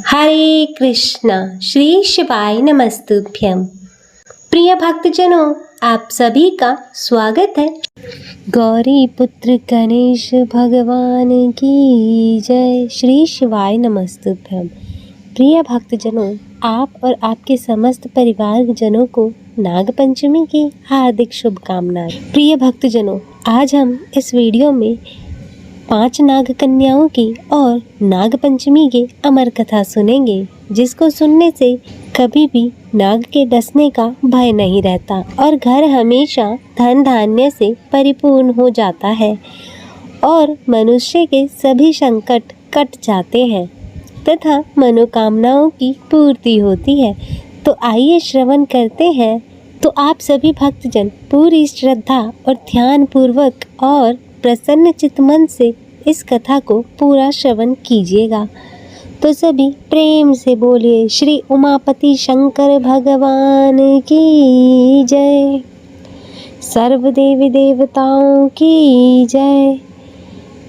हरे कृष्णा, श्री शिवाय नमस्तुभ्यम। प्रिय भक्तजनों, आप सभी का स्वागत है। गौरी पुत्र गणेश भगवान की जय। श्री शिवाय नमस्तुभ्यम। प्रिय भक्तजनों, आप और आपके समस्त परिवार जनों को नाग पंचमी की हार्दिक शुभकामनाएं। प्रिय भक्तजनों, आज हम इस वीडियो में 5 नाग कन्याओं की और नाग पंचमी की अमर कथा सुनेंगे, जिसको सुनने से कभी भी नाग के डसने का भय नहीं रहता और घर हमेशा धन धान्य से परिपूर्ण हो जाता है और मनुष्य के सभी संकट कट जाते हैं तथा मनोकामनाओं की पूर्ति होती है। तो आइए श्रवण करते हैं। तो आप सभी भक्तजन पूरी श्रद्धा और ध्यान पूर्वक और प्रसन्न चित्तमन से इस कथा को पूरा श्रवण कीजिएगा। तो सभी प्रेम से बोलिए श्री उमापति शंकर भगवान की जय। सर्व देवी देवताओं की जय।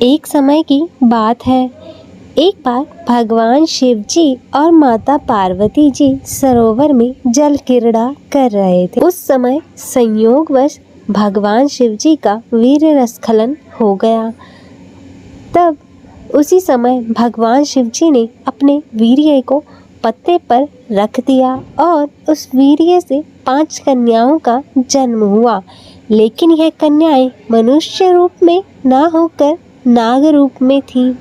एक समय की बात है, एक बार भगवान शिव जी और माता पार्वती जी सरोवर में जल क्रीड़ा कर रहे थे। उस समय संयोगवश भगवान शिव जी का वीर रसस्खलन हो गया। तब उसी समय भगवान शिव जी ने अपने वीर्य को पत्ते पर रख दिया और उस वीर्य से 5 कन्याओं का जन्म हुआ। लेकिन यह कन्याएं मनुष्य रूप में ना होकर नाग रूप में थीं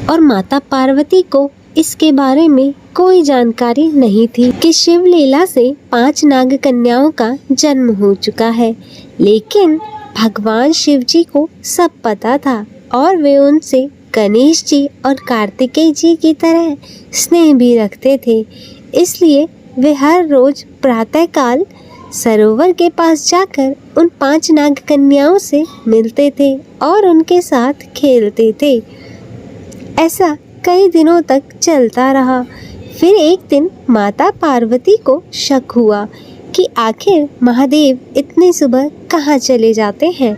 और माता पार्वती को इसके बारे में कोई जानकारी नहीं थी कि शिव लीला से 5 नाग कन्याओं का जन्म हो चुका है। लेकिन भगवान शिव जी को सब पता था और वे उनसे गणेश जी और कार्तिकेय जी की तरह स्नेह भी रखते थे। इसलिए वे हर रोज प्रातःकाल सरोवर के पास जाकर उन 5 नाग कन्याओं से मिलते थे और उनके साथ खेलते थे। ऐसा कई दिनों तक चलता रहा। फिर एक दिन माता पार्वती को शक हुआ कि आखिर महादेव इतनी सुबह कहाँ चले जाते हैं।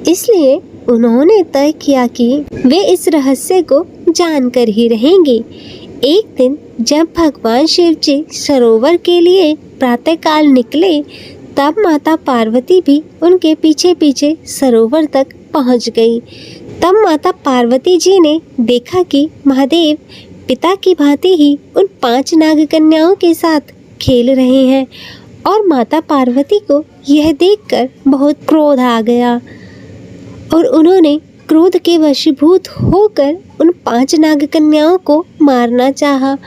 इसलिए उन्होंने तय किया कि वे इस रहस्य को जानकर ही रहेंगे। एक दिन जब भगवान शिव जी सरोवर के लिए प्रातःकाल निकले, तब माता पार्वती भी उनके पीछे पीछे सरोवर तक पहुंच गई। तब माता पार्वती जी ने देखा कि महादेव पिता की भांति ही उन 5 नाग कन्याओं के साथ खेल रहे हैं और माता पार्वती को यह देखकर बहुत क्रोध आ गया और उन्होंने क्रोध के वशीभूत होकर उन 5 नाग कन्याओं को मारना चाहा।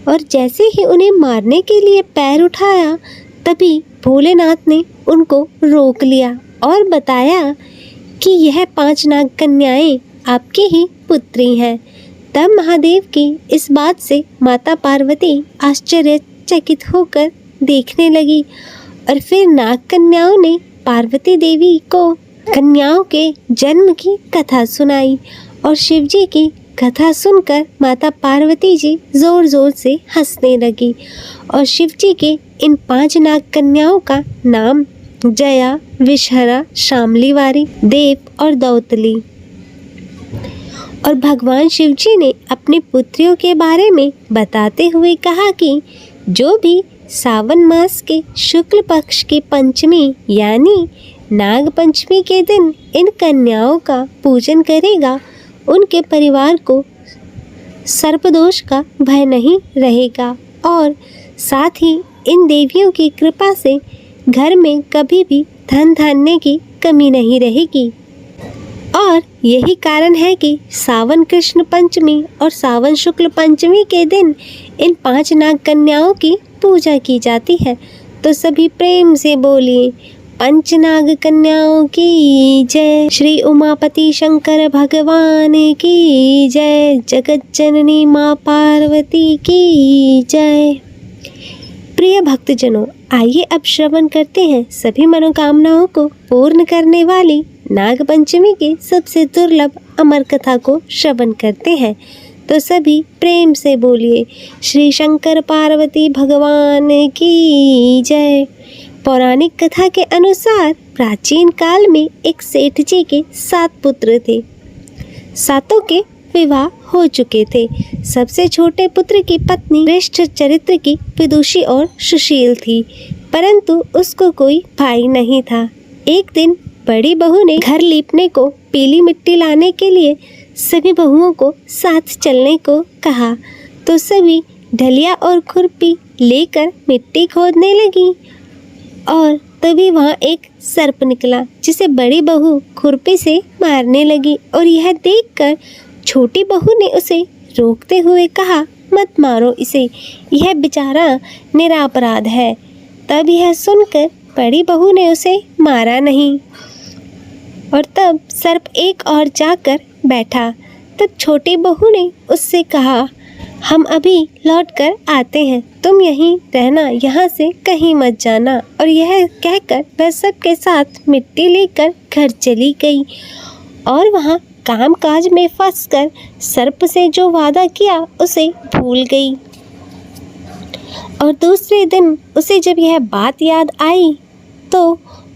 और जैसे ही उन्हें मारने के लिए पैर उठाया, तभी भोलेनाथ ने उनको रोक लिया और बताया कि यह 5 नाग कन्याएं आपकी ही पुत्री हैं। तब महादेव की इस बात से माता पार्वती आश्चर्यचकित होकर देखने लगी और फिर नाग कन्याओं ने पार्वती देवी को कन्याओं के जन्म की कथा सुनाई और शिव जी की कथा सुनकर माता पार्वती जी जोर जोर से हंसने लगी और शिव जी के इन 5 नाग कन्याओं का नाम जया, विषहरा, शामलीवारी, देव और दौतली। और भगवान शिव जी ने अपनी पुत्रियों के बारे में बताते हुए कहा कि जो भी सावन मास के शुक्ल पक्ष की पंचमी यानी नाग पंचमी के दिन इन कन्याओं का पूजन करेगा, उनके परिवार को सर्पदोष का भय नहीं रहेगा और साथ ही इन देवियों की कृपा से घर में कभी भी धन धान्य की कमी नहीं रहेगी। और यही कारण है कि सावन कृष्ण पंचमी और सावन शुक्ल पंचमी के दिन इन 5 नाग कन्याओं की पूजा की जाती है। तो सभी प्रेम से बोलिए पंचनाग कन्याओं की जय। श्री उमापति शंकर भगवान की जय। जगत जननी माँ पार्वती की जय। प्रिय भक्तजनों, आइए अब श्रवण करते हैं सभी मनोकामनाओं को पूर्ण करने वाली नाग पंचमी की सबसे दुर्लभ अमर कथा को श्रवण करते हैं। तो सभी प्रेम से बोलिए श्री शंकर पार्वती भगवान की जय। पौराणिक कथा के अनुसार प्राचीन काल में एक सेठ जी के 7 पुत्र थे। सातों के विवाह हो चुके थे। सबसे छोटे पुत्र की पत्नी श्रेष्ठ चरित्र की विदुषी और सुशील थी, परंतु उसको कोई भाई नहीं था। एक दिन बड़ी बहू ने घर लीपने को पीली मिट्टी लाने के लिए सभी बहुओं को साथ चलने को कहा, तो सभी ढलिया और खुरपी लेकर मिट्टी खोदने लगी। और तभी वहाँ एक सर्प निकला, जिसे बड़ी बहू खुरपी से मारने लगी। और यह देखकर छोटी बहू ने उसे रोकते हुए कहा, मत मारो इसे, यह बेचारा निरपराध है। तब यह सुनकर बड़ी बहू ने उसे मारा नहीं। और तब सर्प एक और जाकर बैठा। तब छोटी बहू ने उससे कहा, हम अभी लौट कर आते हैं, तुम यहीं रहना, यहाँ से कहीं मत जाना। और यह कहकर वह सबके साथ मिट्टी लेकर घर चली गई और वहाँ काम काज में फंसकर सर्प से जो वादा किया उसे भूल गई। और दूसरे दिन उसे जब यह बात याद आई तो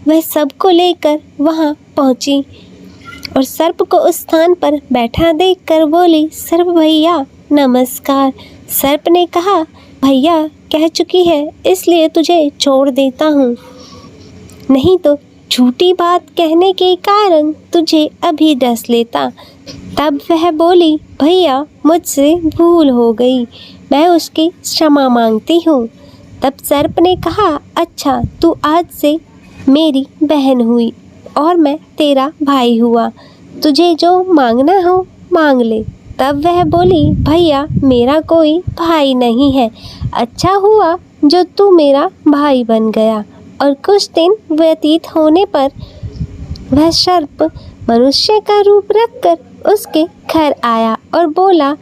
वह सबको लेकर वहाँ पहुँची और सर्प को उस स्थान पर बैठा देखकर बोली, सर्प भैया नमस्कार। सर्प ने कहा, भैया कह चुकी है इसलिए तुझे छोड़ देता हूँ, नहीं तो झूठी बात कहने के कारण तुझे अभी डस लेता। तब वह बोली, भैया मुझसे भूल हो गई, मैं उसकी क्षमा मांगती हूँ। तब सर्प ने कहा, अच्छा तू आज से मेरी बहन हुई और मैं तेरा भाई हुआ, तुझे जो मांगना हो मांग ले। तब वह बोली, भैया मेरा कोई भाई नहीं है, अच्छा हुआ जो तू मेरा भाई बन गया। और कुछ दिन व्यतीत होने पर वह सर्प मनुष्य का रूप रखकर उसके घर आया और बोला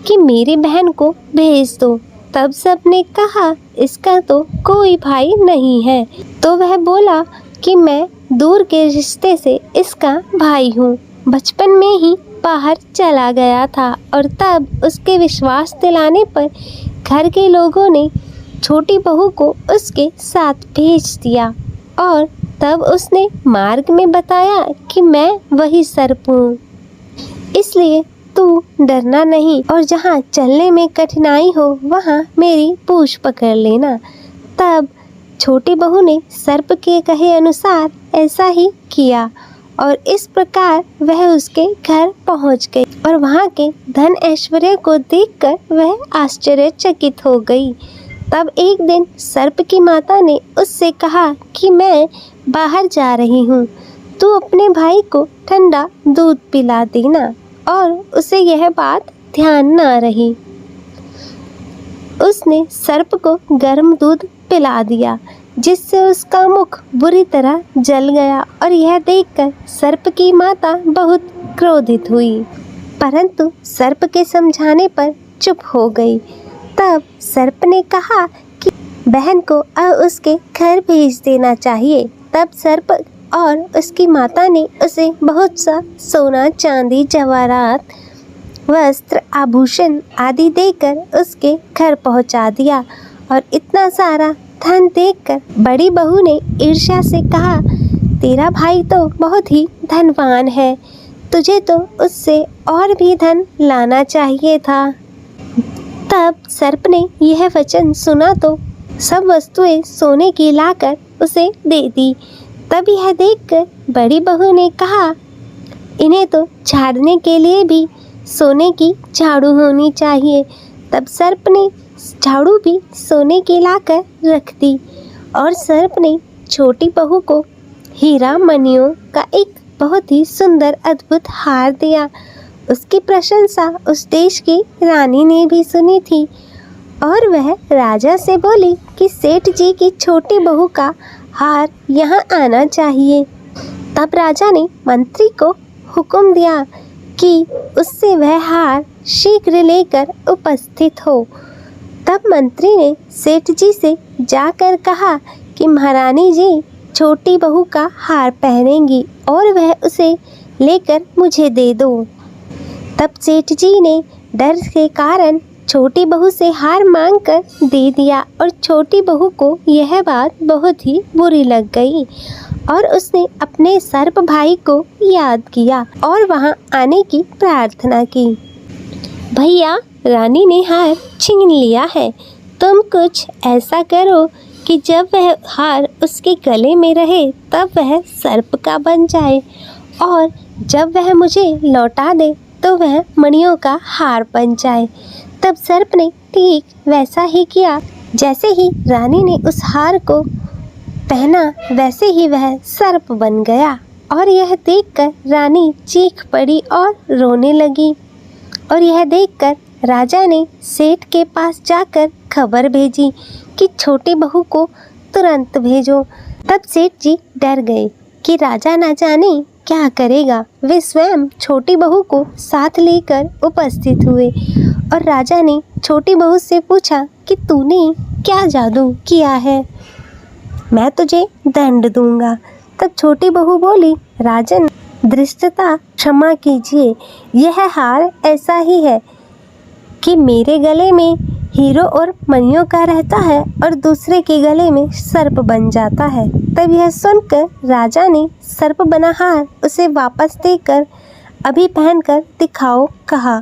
कि मेरी बहन को भेज दो। तब सबने कहा, इसका तो कोई भाई नहीं है। तो वह बोला कि मैं दूर के रिश्ते से इसका भाई हूँ, बचपन में ही बाहर चला गया था। और तब उसके विश्वास दिलाने पर घर के लोगों ने छोटी बहू को उसके साथ भेज दिया। और तब उसने मार्ग में बताया कि मैं वही सर्प हूँ, इसलिए तू डरना नहीं और जहाँ चलने में कठिनाई हो वहाँ मेरी पूँछ पकड़ लेना। तब छोटी बहू ने सर्प के कहे अनुसार ऐसा ही किया और इस प्रकार वह उसके घर पहुंच गई और वहां के धन ऐश्वर्य को देखकर वह आश्चर्यचकित हो गई। तब एक दिन सर्प की माता ने उससे कहा कि मैं बाहर जा रही हूँ, तू अपने भाई को ठंडा दूध पिला देना। और उसे यह बात ध्यान न रही। उसने सर्प को गर्म दूध पिला दिया, जिससे उसका मुख बुरी तरह जल गया। और यह देखकर सर्प की माता बहुत क्रोधित हुई, परंतु सर्प के समझाने पर चुप हो गई। तब सर्प ने कहा कि बहन को अब उसके घर भेज देना चाहिए। तब सर्प और उसकी माता ने उसे बहुत सा सोना, चांदी, जवाहरात, वस्त्र, आभूषण आदि देकर उसके घर पहुंचा दिया। और इतना सारा धन देखकर बड़ी बहू ने ईर्ष्या से कहा, तेरा भाई तो बहुत ही धनवान है, तुझे तो उससे और भी धन लाना चाहिए था। तब सर्प ने यह वचन सुना तो सब वस्तुएं सोने की लाकर उसे दे दी। तब यह देखकर बड़ी बहू ने कहा, इन्हें तो झाड़ने के लिए भी सोने की झाड़ू होनी चाहिए। तब सर्प ने झाड़ू भी सोने की लाकर रख दी और सर्प ने छोटी बहू को हीरा मणियों का एक बहुत ही सुंदर अद्भुत हार दिया। उसकी प्रशंसा उस देश की रानी ने भी सुनी थी और वह राजा से बोली कि सेठ जी की छोटी बहू का हार यहाँ आना चाहिए। तब राजा ने मंत्री को हुक्म दिया कि उससे वह हार शीघ्र लेकर उपस्थित हो। तब मंत्री ने सेठ जी से जाकर कहा कि महारानी जी छोटी बहू का हार पहनेंगी और वह उसे लेकर मुझे दे दो। तब सेठ जी ने डर के कारण छोटी बहू से हार मांगकर दे दिया और छोटी बहू को यह बात बहुत ही बुरी लग गई और उसने अपने सर्प भाई को याद किया और वहां आने की प्रार्थना की। भैया, रानी ने हार छीन लिया है। तुम कुछ ऐसा करो कि जब वह हार उसके गले में रहे तब वह सर्प का बन जाए, और जब वह मुझे लौटा दे तो वह मणियों का हार बन जाए। तब सर्प ने ठीक वैसा ही किया। जैसे ही रानी ने उस हार को पहना वैसे ही वह सर्प बन गया, और यह देखकर रानी चीख पड़ी और रोने लगी। और यह देखकर राजा ने सेठ के पास जाकर खबर भेजी कि छोटी बहू को तुरंत भेजो। तब सेठ जी डर गए कि राजा ना जाने क्या करेगा। वे स्वयं छोटी बहू को साथ लेकर उपस्थित हुए और राजा ने छोटी बहू से पूछा कि तूने क्या जादू किया है, मैं तुझे दंड दूंगा। तब छोटी बहू बोली, राजन, धृष्टता क्षमा कीजिए, यह हार ऐसा ही है कि मेरे गले में हीरो और मणियों का रहता है और दूसरे के गले में सर्प बन जाता है। तब यह सुनकर राजा ने सर्प बना हार उसे वापस देकर अभी पहनकर दिखाओ कहा।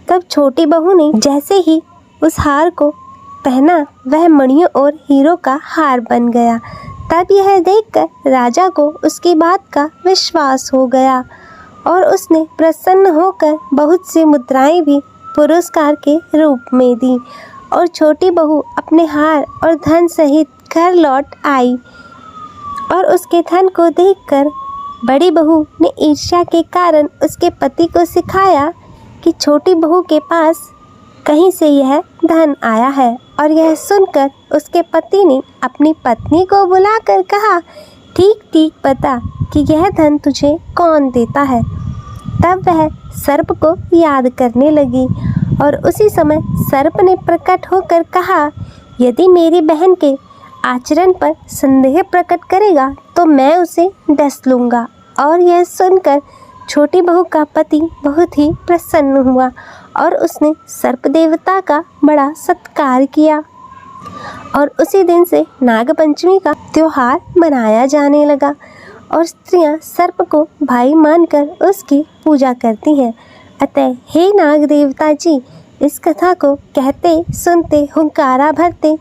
तब छोटी बहू ने जैसे ही उस हार को पहना वह मणियों और हीरो का हार बन गया। तब यह देखकर राजा को उसकी बात का विश्वास हो गया और उसने प्रसन्न होकर बहुत सी मुद्राएं भी पुरस्कार के रूप में दी, और छोटी बहू अपने हार और धन सहित घर लौट आई। और उसके धन को देखकर बड़ी बहू ने ईर्ष्या के कारण उसके पति को सिखाया कि छोटी बहू के पास कहीं से यह धन आया है। और यह सुनकर उसके पति ने अपनी पत्नी को बुलाकर कहा, ठीक ठीक बता कि यह धन तुझे कौन देता है। तब वह सर्प को याद करने लगी और उसी समय सर्प ने प्रकट होकर कहा, यदि मेरी बहन के आचरण पर संदेह प्रकट करेगा तो मैं उसे डस लूँगा। और यह सुनकर छोटी बहू का पति बहुत ही प्रसन्न हुआ और उसने सर्प देवता का बड़ा सत्कार किया। और उसी दिन से नागपंचमी का त्योहार मनाया जाने लगा और स्त्रियां सर्प को भाई मानकर उसकी पूजा करती हैं। अतः हे नाग देवता जी, इस कथा को कहते सुनते हुंकारा भरते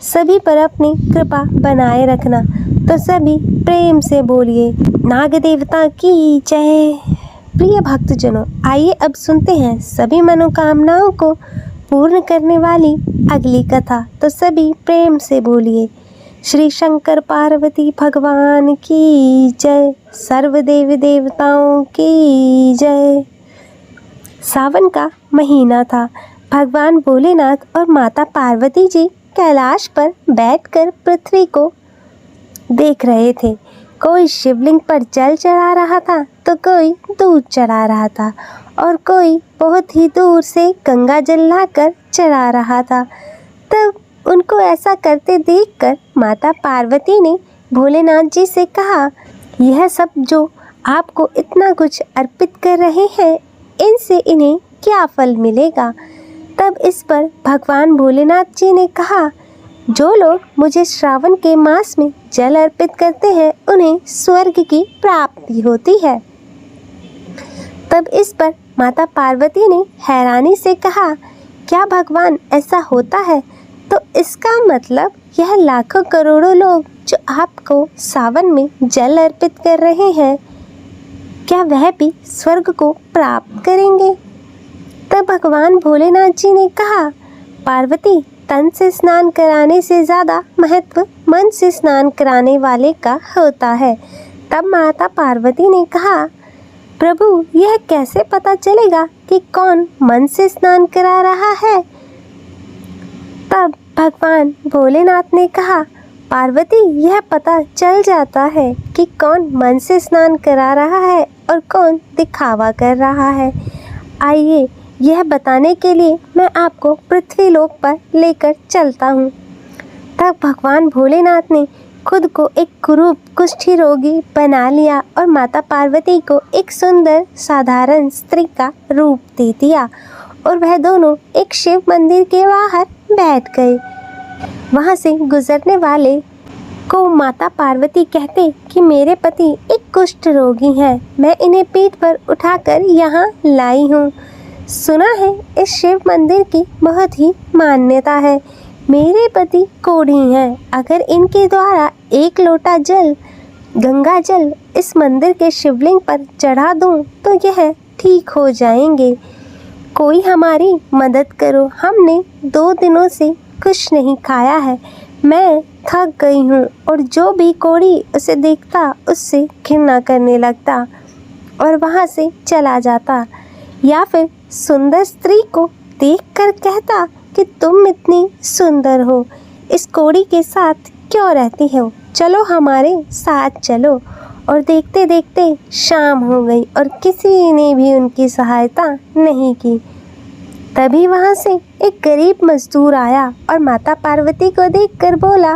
सभी पर अपनी कृपा बनाए रखना। तो सभी प्रेम से बोलिए, नाग देवता की जय। प्रिय भक्तजनों, आइए अब सुनते हैं सभी मनोकामनाओं को पूर्ण करने वाली अगली कथा। तो सभी प्रेम से बोलिए, श्री शंकर पार्वती भगवान की जय, सर्व देवी देवताओं की जय। सावन का महीना था। भगवान भोलेनाथ और माता पार्वती जी कैलाश पर बैठकर पृथ्वी को देख रहे थे। कोई शिवलिंग पर जल चढ़ा रहा था तो कोई दूध चढ़ा रहा था और कोई बहुत ही दूर से गंगा जल लाकर चढ़ा रहा था। तब उनको ऐसा करते देखकर माता पार्वती ने भोलेनाथ जी से कहा, यह सब जो आपको इतना कुछ अर्पित कर रहे हैं, इनसे इन्हें क्या फल मिलेगा। तब इस पर भगवान भोलेनाथ जी ने कहा, जो लोग मुझे श्रावण के मास में जल अर्पित करते हैं उन्हें स्वर्ग की प्राप्ति होती है। तब इस पर माता पार्वती ने हैरानी से कहा, क्या भगवान ऐसा होता है? तो इसका मतलब यह लाखों करोड़ों लोग जो आपको सावन में जल अर्पित कर रहे हैं, क्या वह भी स्वर्ग को प्राप्त करेंगे? तब भगवान भोलेनाथ जी ने कहा, पार्वती, तन से स्नान कराने से ज़्यादा महत्व मन से स्नान कराने वाले का होता है। तब माता पार्वती ने कहा, प्रभु, यह कैसे पता चलेगा कि कौन मन से स्नान करा रहा है? तब भगवान भोलेनाथ ने कहा, पार्वती, यह पता चल जाता है कि कौन मन से स्नान करा रहा है और कौन दिखावा कर रहा है। आइए, यह बताने के लिए मैं आपको पृथ्वी लोक पर लेकर चलता हूँ। तब भगवान भोलेनाथ ने खुद को एक कुरूप कुष्ठी रोगी बना लिया और माता पार्वती को एक सुंदर साधारण स्त्री का रूप दे दिया और वह दोनों एक शिव मंदिर के बाहर बैठ गए। वहाँ से गुजरने वाले को माता पार्वती कहते कि मेरे पति एक कुष्ठ रोगी हैं, मैं इन्हें पीठ पर उठाकर यहाँ लाई हूँ। सुना है इस शिव मंदिर की बहुत ही मान्यता है। मेरे पति कोढ़ी हैं, अगर इनके द्वारा 1 लोटा जल, गंगा जल इस मंदिर के शिवलिंग पर चढ़ा दूं तो यह ठीक हो जाएंगे। कोई हमारी मदद करो, हमने 2 दिनों से कुछ नहीं खाया है। मैं थक गई हूँ। और जो भी कोढ़ी उसे देखता उससे घृणा करने लगता और वहाँ से चला जाता, या फिर सुंदर स्त्री को देखकर कहता कि तुम इतनी सुंदर हो, इस कोढ़ी के साथ क्यों रहती हो, चलो हमारे साथ चलो। और देखते देखते शाम हो गई और किसी ने भी उनकी सहायता नहीं की। तभी वहाँ से एक गरीब मजदूर आया और माता पार्वती को देखकर बोला,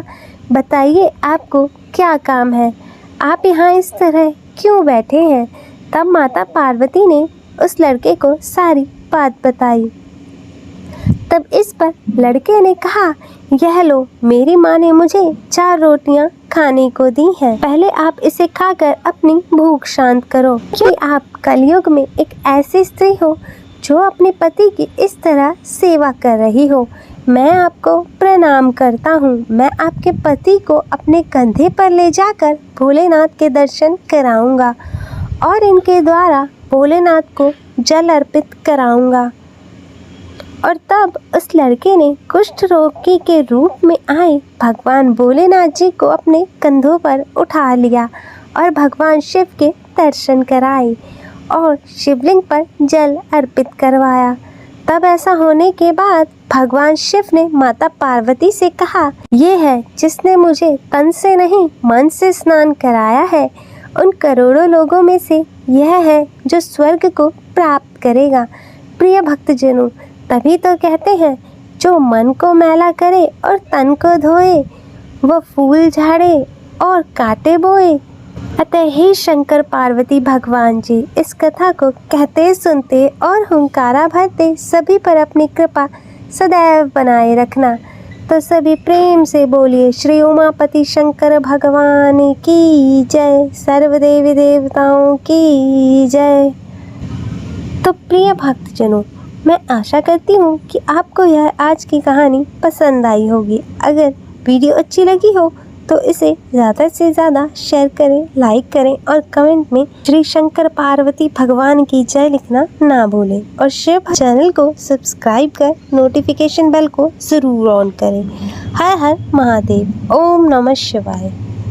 बताइए आपको क्या काम है, आप यहाँ इस तरह क्यों बैठे हैं। तब माता पार्वती ने उस लड़के को सारी बात बताई। तब इस पर लड़के ने कहा, यह लो, मेरी माँ ने मुझे 4 रोटियां खाने को दी हैं, पहले आप इसे खाकर अपनी भूख शांत करो, क्योंकि आप कलयुग में एक ऐसी स्त्री हो जो अपने पति की इस तरह सेवा कर रही हो। मैं आपको प्रणाम करता हूँ। मैं आपके पति को अपने कंधे पर ले जाकर भोलेनाथ के दर्शन कराऊंगा और इनके द्वारा भोलेनाथ को जल अर्पित कराऊंगा। और तब उस लड़के ने कुष्ठ रोगी के रूप में आए भगवान भोलेनाथ जी को अपने कंधों पर उठा लिया और भगवान शिव के दर्शन कराए और शिवलिंग पर जल अर्पित करवाया। तब ऐसा होने के बाद भगवान शिव ने माता पार्वती से कहा, ये है जिसने मुझे तन से नहीं मन से स्नान कराया है, उन करोड़ों लोगों में से यह है जो स्वर्ग को प्राप्त करेगा। प्रिय भक्तजनों, तभी तो कहते हैं, जो मन को मैला करे और तन को धोए, वह फूल झाड़े और कांटे बोए। अतः हे शंकर पार्वती भगवान जी, इस कथा को कहते सुनते और हुंकारा भरते सभी पर अपनी कृपा सदैव बनाए रखना। तो सभी प्रेम से बोलिए श्री उमापति शंकर भगवान की जय, सर्व देवी देवताओं की जय। तो प्रिय भक्तजनों, मैं आशा करती हूँ कि आपको यह आज की कहानी पसंद आई होगी। अगर वीडियो अच्छी लगी हो तो इसे ज़्यादा से ज़्यादा शेयर करें, लाइक करें और कमेंट में श्री शंकर पार्वती भगवान की जय लिखना ना भूलें। और शिव चैनल को सब्सक्राइब कर नोटिफिकेशन बेल को ज़रूर ऑन करें। हर हर महादेव। ओम नमः शिवाय।